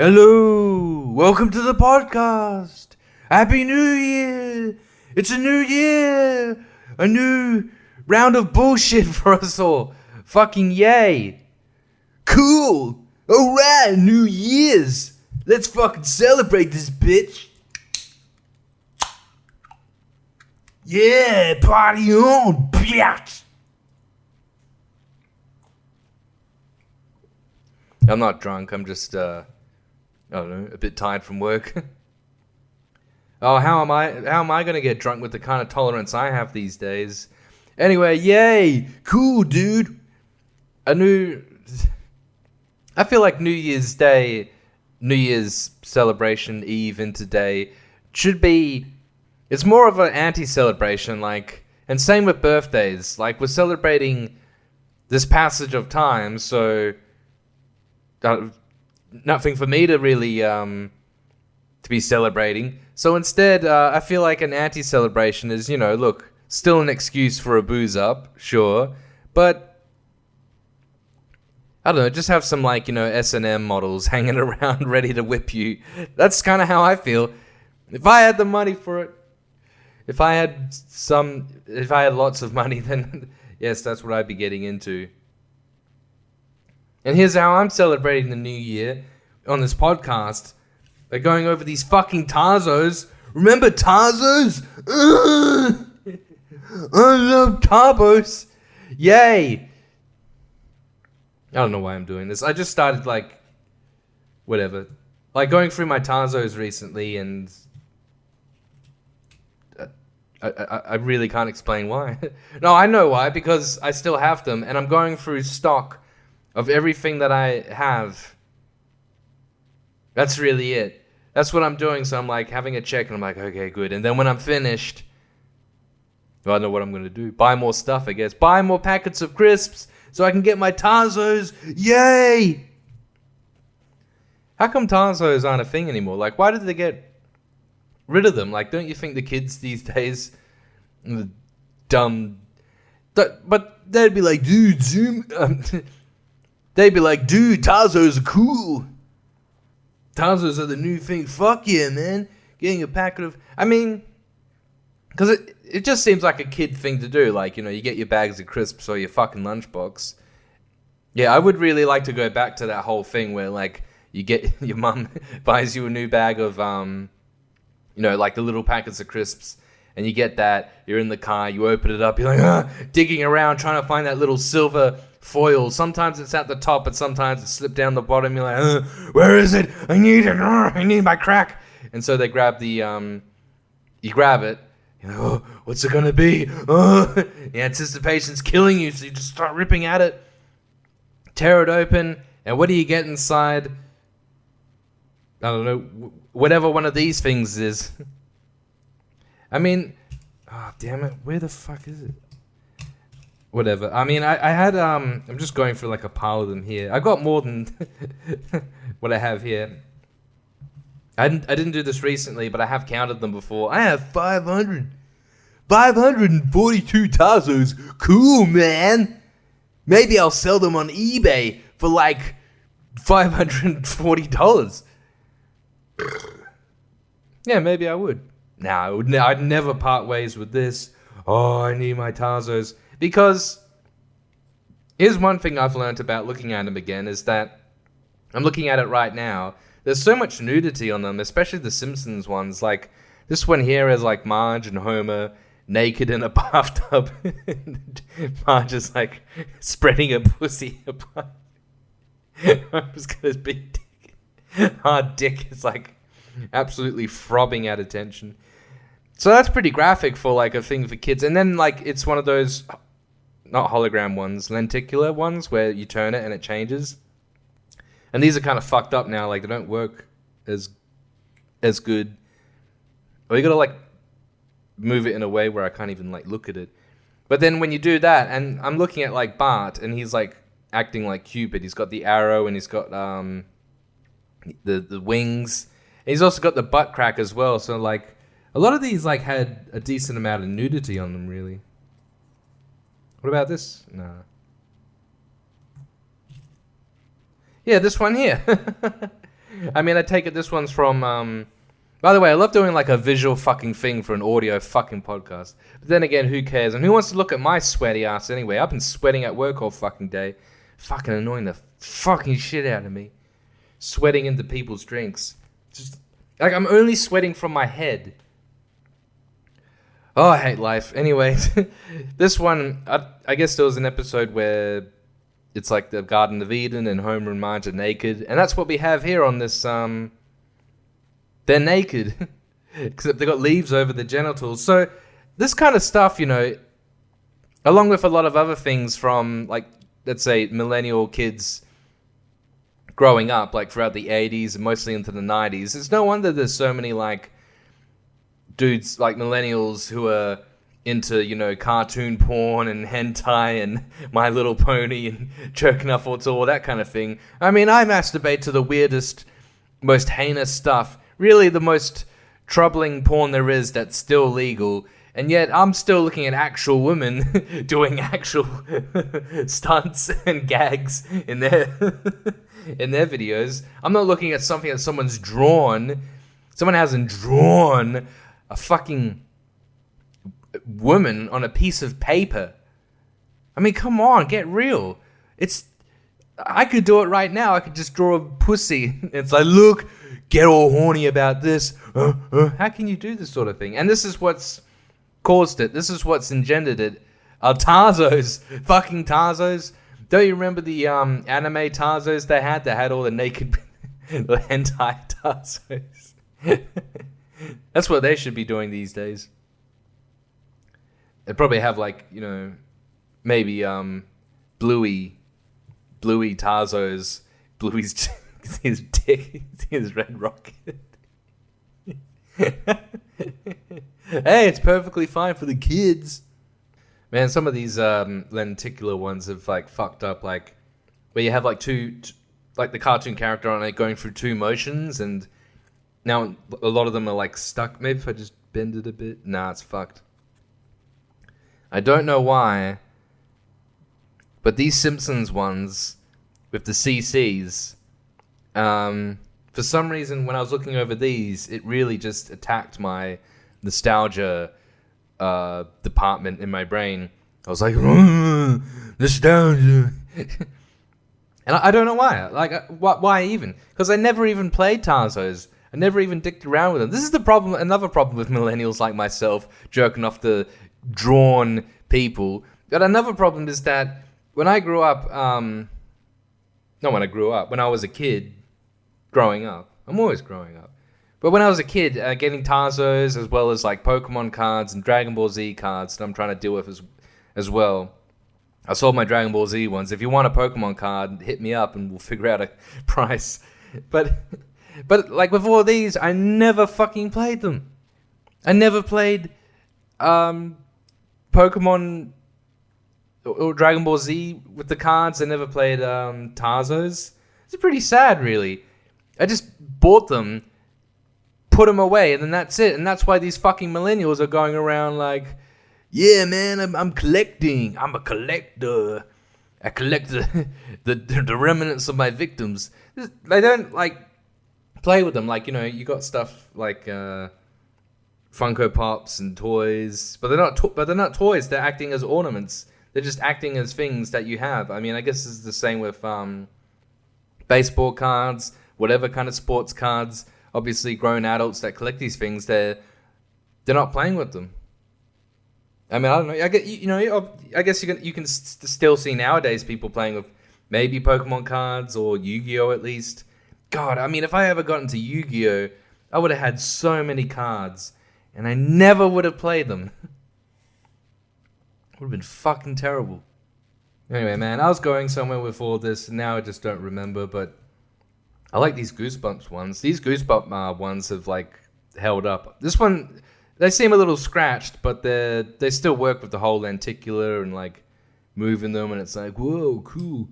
Hello, welcome to the podcast. Happy New Year. It's a new year. A new round of bullshit for us all. Fucking yay. Cool. Alright, New Year's. Let's fucking celebrate this bitch. Yeah, party on, bitch. I'm not drunk, I'm just, I don't know, a bit tired from work. Oh, how am I gonna get drunk with the kind of tolerance I have these days? Anyway, yay! Cool, dude! I feel like New Year's Day, New Year's celebration eve into day should be, it's more of an anti-celebration, like, and same with birthdays. Like, we're celebrating this passage of time, so nothing for me to really to be celebrating. So instead, I feel like an anti-celebration is, look, still an excuse for a booze up, sure, but I don't know, just have some S&M models hanging around ready to whip you. That's kind of how I feel. If I had the money for it, if I had lots of money, then yes, that's what I'd be getting into. And here's how I'm celebrating the new year on this podcast. By going over these fucking Tazos. Remember Tazos? I love Tazos. Yay. I don't know why I'm doing this. I just started whatever. Going through my Tazos recently and I really can't explain why. No, I know why, because I still have them and I'm going through stock of everything that I have. That's really it. That's what I'm doing. So I'm having a check and I'm like, okay, good. And then when I'm finished, I know what I'm going to do. Buy more stuff, I guess. Buy more packets of crisps so I can get my Tazos. Yay! How come Tazos aren't a thing anymore? Why did they get rid of them? Don't you think the kids these days, dumb, but they'd be like, dude, they'd be like, dude, Tazos are cool. Tazos are the new thing. Fuck yeah, man. Getting a packet of... because it just seems like a kid thing to do. You get your bags of crisps or your fucking lunchbox. Yeah, I would really like to go back to that whole thing where, you get... Your mum buys you a new bag of, the little packets of crisps. And you get that. You're in the car. You open it up. You're like, digging around, trying to find that little silver foil. Sometimes it's at the top, but sometimes it's slipped down the bottom. You're like, where is it? I need it. I need my crack. And so they grab the, you grab it. You're like, oh, what's it gonna be? Oh, the anticipation's killing you, so you just start ripping at it. Tear it open, and what do you get inside? I don't know, whatever one of these things is. Oh, damn it, where the fuck is it? Whatever. I had, I'm just going through a pile of them here. I got more than what I have here. I didn't do this recently, but I have counted them before. I have 542 Tazos. Cool, man. Maybe I'll sell them on eBay for $540. Yeah, maybe I would. Nah, I'd never part ways with this. Oh, I need my Tazos. Because here's one thing I've learned about looking at them again is that I'm looking at it right now. There's so much nudity on them, especially the Simpsons ones. This one here is Marge and Homer naked in a bathtub. Marge is spreading her pussy apart. Homer's got his big dick. Hard dick is absolutely throbbing at attention. So that's pretty graphic for a thing for kids. And then it's one of those, not hologram ones, lenticular ones where you turn it and it changes. And these are kind of fucked up now. They don't work as good. Or you gotta move it in a way where I can't even like look at it. But then when you do that, and I'm looking at like Bart, and he's like acting like Cupid. He's got the arrow, and he's got the wings. And he's also got the butt crack as well. So like a lot of these like had a decent amount of nudity on them, really. What about this? Nah. Yeah, this one here. I mean, I take it this one's from, by the way, I love doing like a visual fucking thing for an audio fucking podcast. But then again, who cares? And who wants to look at my sweaty ass anyway? I've been sweating at work all fucking day. Fucking annoying the fucking shit out of me. Sweating into people's drinks. Just, like, I'm only sweating from my head. Oh, I hate life. Anyway, this one, I guess there was an episode where it's like the Garden of Eden and Homer and Marge are naked. And that's what we have here on this, they're naked. Except they got leaves over the genitals. So this kind of stuff, you know, along with a lot of other things from, like, let's say, millennial kids growing up, like, throughout the 80s and mostly into the 90s, it's no wonder there's so many, like, dudes, like, millennials who are into, you know, cartoon porn and hentai and My Little Pony and jerking off to all that kind of thing. I mean, I masturbate to the weirdest, most heinous stuff. Really the most troubling porn there is that's still legal. And yet I'm still looking at actual women doing actual stunts and gags in their videos. I'm not looking at something that someone's drawn. Someone hasn't drawn a fucking woman on a piece of paper. I mean, come on, get real. I could do it right now. I could just draw a pussy. It's like, look, get all horny about this. How can you do this sort of thing? And this is what's caused it. This is what's engendered it. Tazos. Fucking Tazos. Don't you remember the anime Tazos they had? They had all the naked the hentai Tazos. That's what they should be doing these days. They probably have, like, you know, maybe Bluey Tazos. Bluey's his dick, his red rocket. Hey, it's perfectly fine for the kids. Man, some of these lenticular ones have, like, fucked up, like, where you have, like, two like, the cartoon character on it going through two motions, and now a lot of them are, like, stuck. Maybe if I just bend it a bit. Nah, it's fucked. I don't know why, but these Simpsons ones with the CCs, for some reason, when I was looking over these, it really just attacked my nostalgia department in my brain. I was like, nostalgia. And I don't know why. Like, why even? Because I never even played Tazos. I never even dicked around with them. This is the problem. Another problem with millennials like myself jerking off the drawn people. But another problem is that when I grew up, when I was a kid growing up, I'm always growing up. But when I was a kid, getting Tazos as well as, like, Pokemon cards and Dragon Ball Z cards that I'm trying to deal with as well. I sold my Dragon Ball Z ones. If you want a Pokemon card, hit me up and we'll figure out a price. But like, with all these, I never fucking played them. I never played Pokemon or Dragon Ball Z with the cards. I never played Tazos. It's pretty sad, really. I just bought them, put them away, and then that's it. And that's why these fucking millennials are going around like, yeah, man, I'm collecting. I'm a collector. I collect the remnants of my victims. They don't, like, play with them. Like, you know, you got stuff like Funko Pops and toys, but they're not toys. They're acting as ornaments. They're just acting as things that you have. I mean, I guess it's the same with baseball cards, whatever kind of sports cards. Obviously, grown adults that collect these things, they're not playing with them. I mean, I don't know. I guess you can still see nowadays people playing with maybe Pokemon cards or Yu-Gi-Oh! At least. God, I mean, if I ever got into Yu-Gi-Oh!, I would have had so many cards, and I never would have played them. Would have been fucking terrible. Anyway, man, I was going somewhere with all this, and now I just don't remember, but I like these Goosebumps ones. These Goosebump ones have, like, held up. This one, they seem a little scratched, but they still work with the whole lenticular and, like, moving them, and it's like, whoa, cool.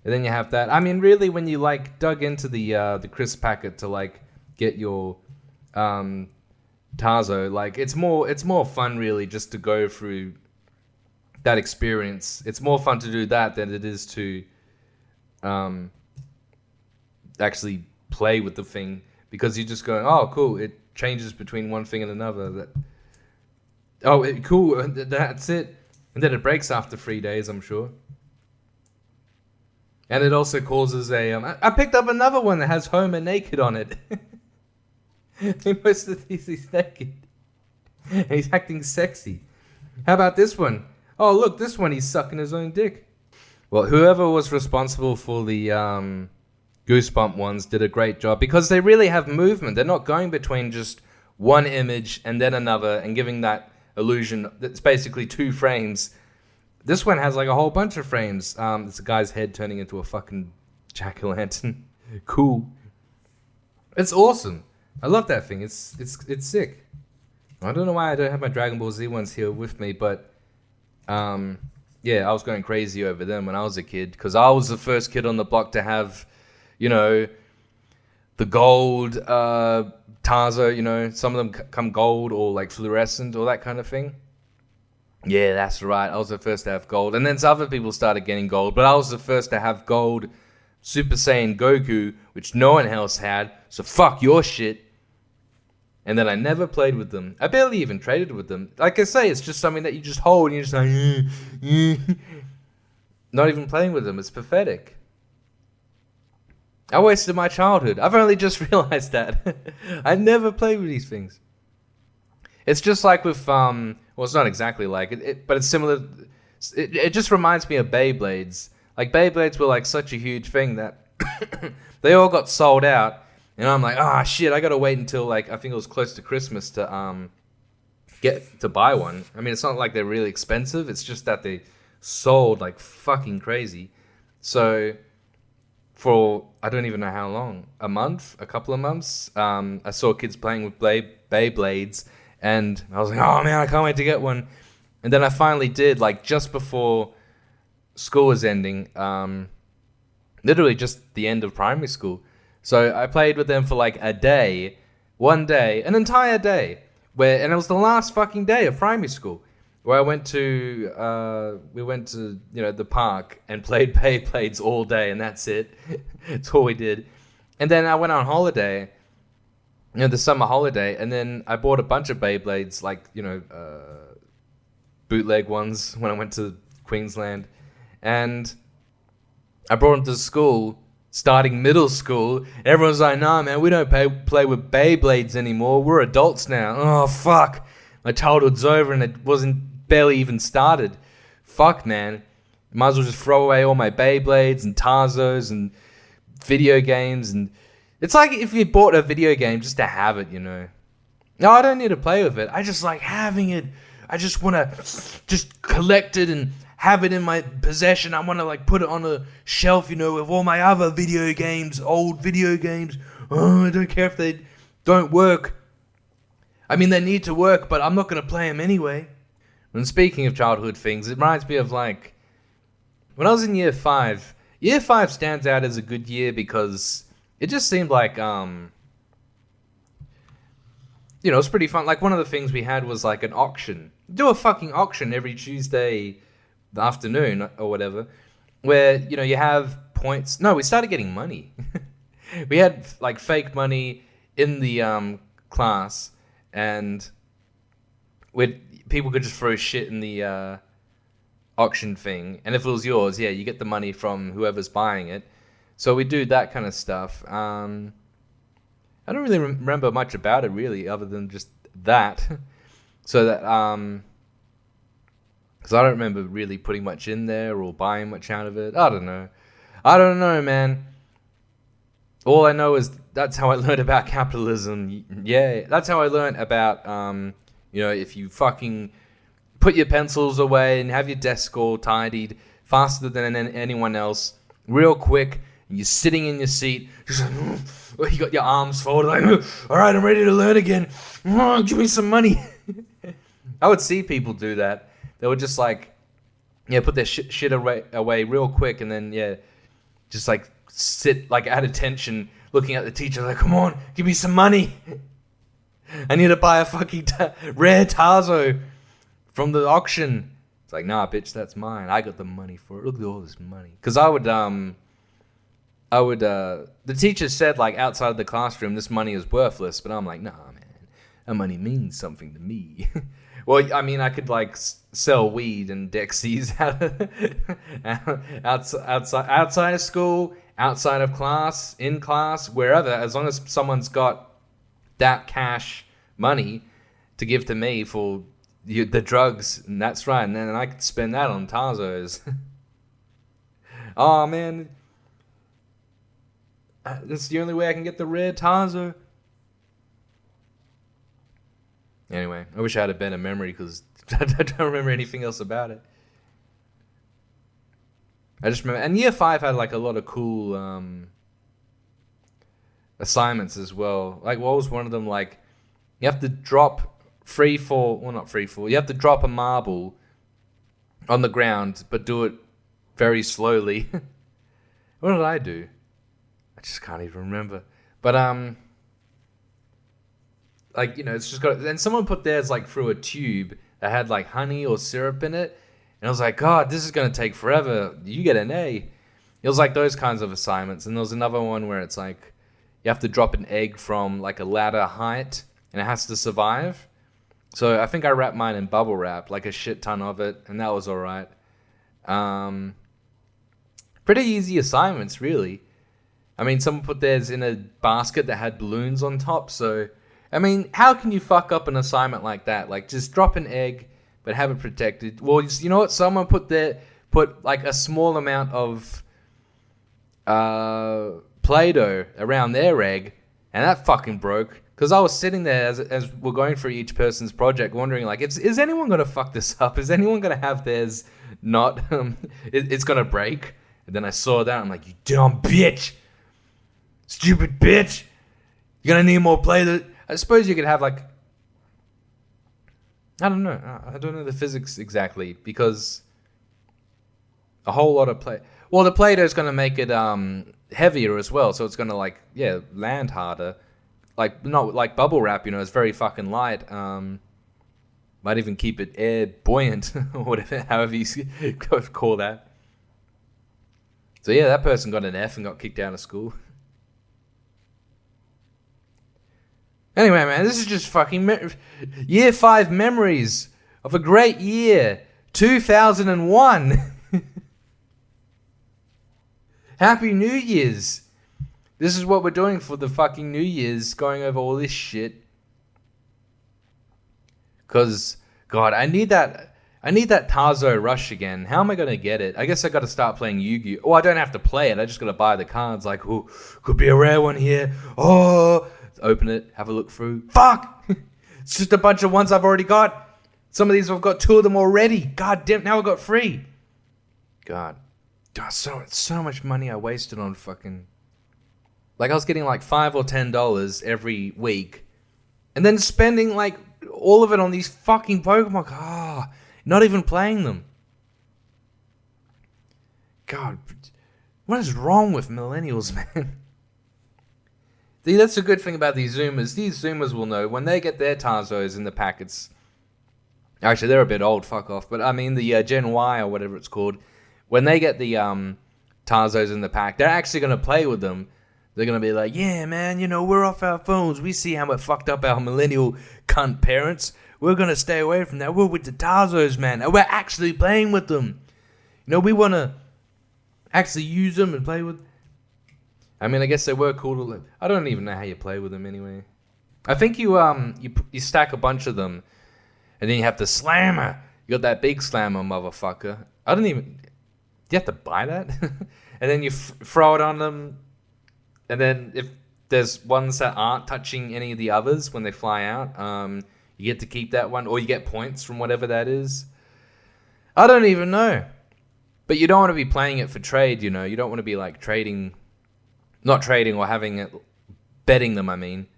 And then you have that. I mean, really, when you, like, dug into the crisp packet to, like, get your Tazo, like, it's more fun, really, just to go through that experience. It's more fun to do that than it is to actually play with the thing because you just go, oh, cool, it changes between one thing and another. Cool, that's it. And then it breaks after 3 days, I'm sure. And it also causes I picked up another one that has Homer naked on it. Most of these he's naked. And he's acting sexy. How about this one? Oh, look, this one, he's sucking his own dick. Well, whoever was responsible for the Goosebump ones did a great job because they really have movement. They're not going between just one image and then another and giving that illusion that's basically 2 frames. This one has like a whole bunch of frames. It's a guy's head turning into a fucking jack-o'-lantern. Cool. It's awesome. I love that thing. It's sick. I don't know why I don't have my Dragon Ball Z ones here with me, but yeah, I was going crazy over them when I was a kid because I was the first kid on the block to have, you know, the gold Tazo, you know, some of them come gold or like fluorescent or that kind of thing. Yeah, that's right. I was the first to have gold. And then some other people started getting gold, but I was the first to have gold Super Saiyan Goku, which no one else had. So fuck your shit. And then I never played with them. I barely even traded with them. Like I say, it's just something that you just hold and you're just like, not even playing with them. It's pathetic. I wasted my childhood. I've only just realized that. I never played with these things. It's just like with, well, it's not exactly like it, but it's similar. It just reminds me of Beyblades. Like, Beyblades were like such a huge thing that they all got sold out. And I'm like, shit, I gotta wait until like, I think it was close to Christmas to get to buy one. I mean, it's not like they're really expensive. It's just that they sold like fucking crazy. So for, I don't even know how long, a month, a couple of months, I saw kids playing with Beyblades. And I was like, oh man, I can't wait to get one. And then I finally did, like just before school was ending, literally just the end of primary school. So I played with them for like one day, an entire day, and it was the last fucking day of primary school, where we went to, you know, the park and played Beyblades all day, and that's it. That's all we did. And then I went on holiday, you know, the summer holiday, and then I bought a bunch of Beyblades, like, you know, bootleg ones when I went to Queensland, and I brought them to school, starting middle school, and everyone's like, nah, man, we don't play with Beyblades anymore, we're adults now. Oh, fuck. My childhood's over, and it wasn't barely even started. Fuck, man. Might as well just throw away all my Beyblades and Tazos and video games, and it's like if you bought a video game just to have it, you know. No, I don't need to play with it. I just like having it. I just want to just collect it and have it in my possession. I want to like put it on a shelf, you know, with all my other video games, old video games. Oh, I don't care if they don't work. I mean, they need to work, but I'm not going to play them anyway. And speaking of childhood things, it reminds me of like when I was in year 5. Year 5 stands out as a good year because it just seemed like, you know, it's pretty fun. Like, one of the things we had was, like, an auction. Do a fucking auction every Tuesday afternoon or whatever, where, you know, you have points. No, we started getting money. We had, like, fake money in the class, and people could just throw shit in the auction thing. And if it was yours, yeah, you get the money from whoever's buying it. So we do that kind of stuff. I don't really remember much about it, really, other than just that. So that, because I don't remember really putting much in there or buying much out of it. I don't know, man. All I know is that's how I learned about capitalism. Yeah, that's how I learned about, you know, if you fucking put your pencils away and have your desk all tidied faster than anyone else, real quick, and you're sitting in your seat, just like, you got your arms folded, like, all right, I'm ready to learn again. Give me some money. I would see people do that. They would just like, yeah, put their shit away real quick, and then yeah, just like sit like at attention, looking at the teacher, like, come on, give me some money. I need to buy a fucking rare Tazo from the auction. It's like, nah, bitch, that's mine. I got the money for it. Look at all this money. Because I would the teacher said, like, outside of the classroom, this money is worthless. But I'm like, nah, man, that money means something to me. Well, I mean, I could, like, sell weed and Dexies outside of school, outside of class, in class, wherever, as long as someone's got that cash money to give to me for the drugs, and that's right, and then I could spend that on Tazos. Oh, man. That's the only way I can get the rare Tazo. Anyway, I wish I had a better memory because I don't remember anything else about it. I just remember, and year 5 had like a lot of cool assignments as well. Like, what was one of them? Like, you have to drop not free fall. You have to drop a marble on the ground, but do it very slowly. What did I do? I just can't even remember. But like, you know, it's just got. And someone put theirs like through a tube that had like honey or syrup in it, and I was like, God, this is gonna take forever. You get an A. It was like those kinds of assignments. And there was another one where it's like you have to drop an egg from like a ladder height, and it has to survive. So I think I wrapped mine in bubble wrap, like a shit ton of it, and that was all right. Pretty easy assignments, really. I mean, someone put theirs in a basket that had balloons on top, so I mean, how can you fuck up an assignment like that? Like, just drop an egg, but have it protected. Well, you know what? Someone put like a small amount of Play-Doh around their egg, and that fucking broke. Because I was sitting there as we're going through each person's project, wondering, like, is anyone going to fuck this up? Is anyone going to have theirs not, it's going to break? And then I saw that, I'm like, you dumb bitch! Stupid bitch! You're going to need more Play-Doh. I suppose you could have, like, I don't know. I don't know the physics exactly, because a whole lot of well, the Play-Doh is going to make it heavier as well, so it's going to, like, land harder. Like, not like bubble wrap, you know, it's very fucking light. Might even keep it air buoyant, or whatever, however you call that. So yeah, that person got an F and got kicked out of school. Anyway, man, this is just fucking year 5 memories of a great year, 2001. Happy New Year's. This is what we're doing for the fucking New Year's, going over all this shit. Cause, God, I need that Tazo rush again. How am I gonna get it? I guess I gotta start playing Yu-Gi-Oh! Oh, I don't have to play it. I just gotta buy the cards. Like, oh, could be a rare one here. Oh. Open it, have a look through. Fuck! It's just a bunch of ones I've already got. Some of these I've got 2 of them already. God damn, now I've got 3. God, so much money I wasted on fucking. Like, I was getting like $5 or $10 every week, and then spending like all of it on these fucking Pokemon. Not even playing them. God, what is wrong with millennials, man? See, that's the good thing about these Zoomers. These Zoomers will know when they get their Tazos in the packets. Actually, they're a bit old, fuck off. But I mean the Gen Y or whatever it's called. When they get the Tazos in the pack, they're actually going to play with them. They're going to be like, yeah, man, you know, we're off our phones. We see how much fucked up our millennial cunt parents. We're going to stay away from that. We're with the Tazos, man. And we're actually playing with them. You know, we want to actually use them and play with. I mean, I guess they were cool to live. I don't even know how you play with them anyway. I think you stack a bunch of them, and then you have the slammer. You got that big slammer, motherfucker. I don't even. Do you have to buy that? And then you throw it on them, and then if there's ones that aren't touching any of the others when they fly out, you get to keep that one, or you get points from whatever that is. I don't even know. But you don't want to be playing it for trade, you know. You don't want to be like trading. Not trading or having it, betting them, I mean.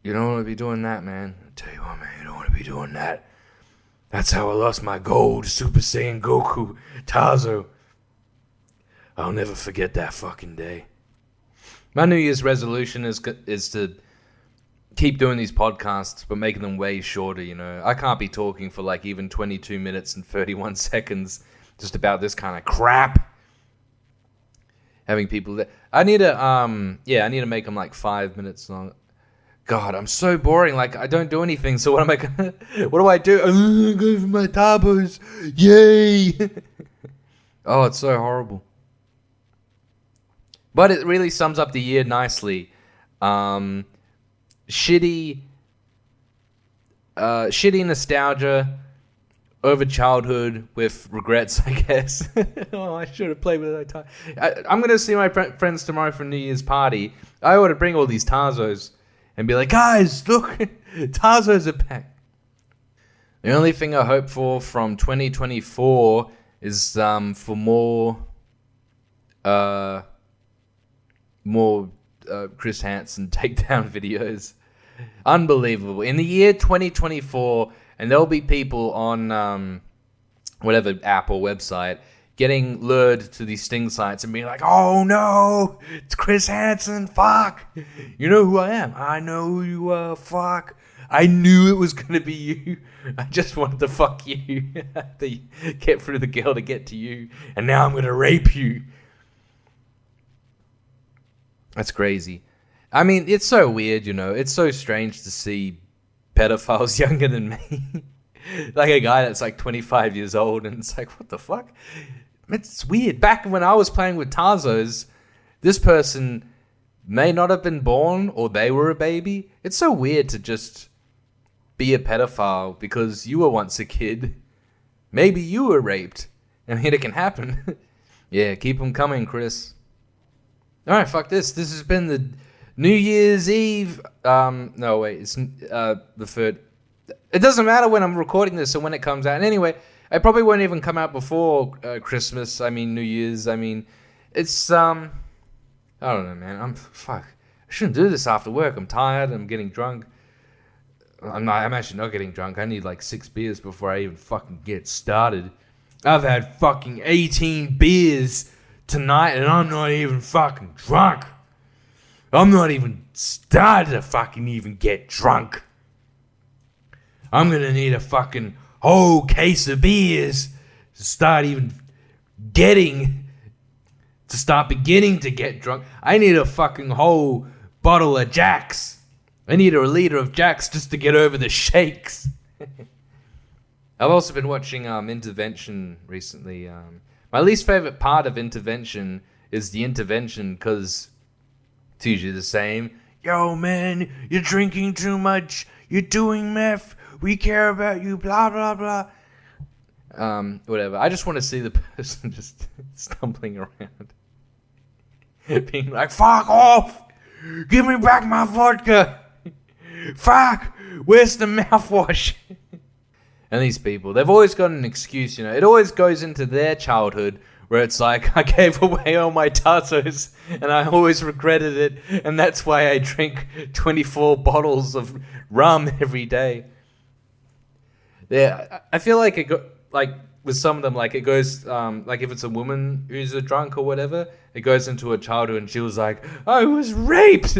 You don't want to be doing that, man. I tell you what, man, you don't want to be doing that. That's how I lost my gold Super Saiyan Goku Tazo. I'll never forget that fucking day. My New Year's resolution is to keep doing these podcasts, but making them way shorter, you know. I can't be talking for like even 22 minutes and 31 seconds. just about this kind of crap. Having people that I need to make them like 5 minutes long. God, I'm so boring. Like, I don't do anything. So what am I gonna? What do I do? I'm go for my Tazos. Yay! Oh, it's so horrible. But it really sums up the year nicely. Shitty nostalgia over childhood with regrets, I guess. Oh, I should have played with that time. I'm gonna see my friends tomorrow for New Year's party. I ought to bring all these Tazos and be like, guys, look, Tazos are back. The only thing I hope for from 2024 is for more Chris Hansen takedown videos. Unbelievable. In the year 2024, and there'll be people on whatever app or website getting lured to these sting sites and being like, oh no, it's Chris Hansen, fuck. You know who I am. I know who you are, fuck. I knew it was going to be you. I just wanted to fuck you. To get through the girl to get to you. And now I'm going to rape you. That's crazy. I mean, it's so weird, you know. It's so strange to see pedophiles younger than me. Like a guy that's like 25 years old, and it's like, what the fuck? It's weird. Back when I was playing with Tazos, this person may not have been born, or they were a baby. It's so weird to just be a pedophile because you were once a kid. Maybe you were raped. I mean, it can happen. Yeah, keep them coming, Chris. Alright, fuck this. This has been the New Year's Eve. No, wait. It's the third. It doesn't matter when I'm recording this or when it comes out. And anyway, it probably won't even come out before Christmas. I mean, New Year's. I mean, it's, I don't know, man. Fuck. I shouldn't do this after work. I'm tired. I'm getting drunk. I'm actually not getting drunk. I need like 6 beers before I even fucking get started. I've had fucking 18 beers tonight and I'm not even fucking drunk. I'm not even started to fucking even get drunk. I'm gonna need a fucking whole case of beers to start beginning to get drunk. I need a fucking whole bottle of Jacks. I need a liter of Jacks just to get over the shakes. I've also been watching Intervention recently. My least favorite part of Intervention is the intervention because it's usually the same. Yo, man, you're drinking too much. You're doing meth. We care about you, blah, blah, blah. Whatever. I just want to see the person just stumbling around. Being like, fuck off! Give me back my vodka! Fuck! Where's the mouthwash? And these people, they've always got an excuse, you know. It always goes into their childhood where it's like, I gave away all my Tazos and I always regretted it. And that's why I drink 24 bottles of rum every day. Yeah, I feel like with some of them, like it goes, like if it's a woman who's a drunk or whatever, it goes into her childhood and she was like, I was raped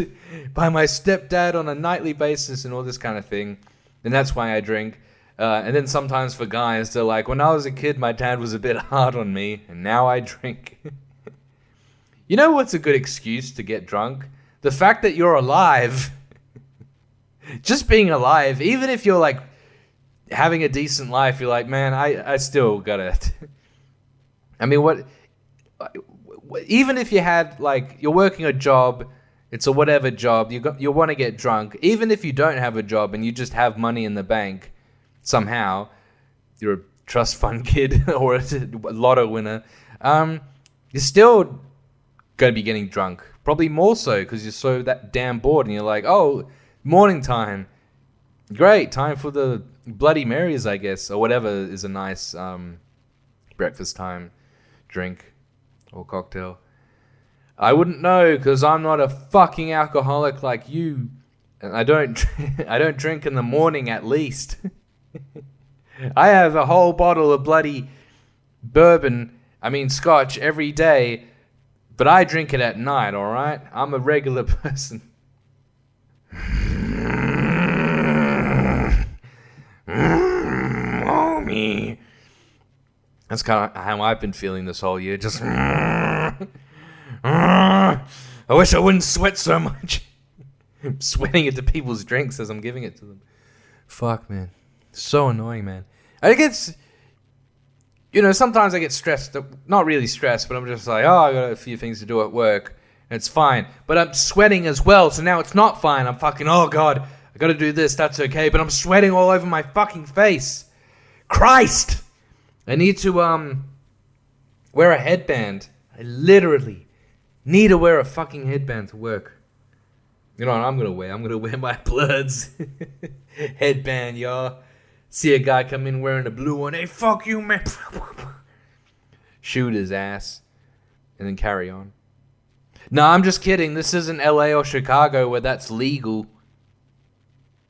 by my stepdad on a nightly basis and all this kind of thing. And that's why I drink. And then sometimes for guys, they're like, when I was a kid, my dad was a bit hard on me and now I drink. You know what's a good excuse to get drunk? The fact that you're alive. Just being alive, even if you're like, having a decent life, you're like, man, I still gotta. I mean, what? Even if you had like you're working a job, it's a whatever job, you want to get drunk. Even if you don't have a job and you just have money in the bank, somehow, you're a trust fund kid or a lotto winner. You're still gonna be getting drunk, probably more so because you're so that damn bored and you're like, oh, morning time, great time for the Bloody Marys, I guess, or whatever is a nice breakfast time drink or cocktail. I wouldn't know because I'm not a fucking alcoholic like you, and I don't drink in the morning at least. I have a whole bottle of bloody scotch every day, but I drink it at night. All right, I'm a regular person. Mommy. That's kind of how I've been feeling this whole year. Just, I wish I wouldn't sweat so much. I'm sweating into people's drinks as I'm giving it to them. Fuck, man. So annoying, man. I guess, sometimes I get stressed. Not really stressed, but I'm just like, oh, I got a few things to do at work. And it's fine. But I'm sweating as well, so now it's not fine. I'm fucking, oh, God, I got to do this. That's okay. But I'm sweating all over my fucking face. Christ! I need to wear a headband. I literally need to wear a fucking headband to work. You know what I'm gonna wear? I'm gonna wear my Bloods headband, y'all. See a guy come in wearing a blue one. Hey, fuck you, man. Shoot his ass. And then carry on. No, I'm just kidding. This isn't LA or Chicago where that's legal.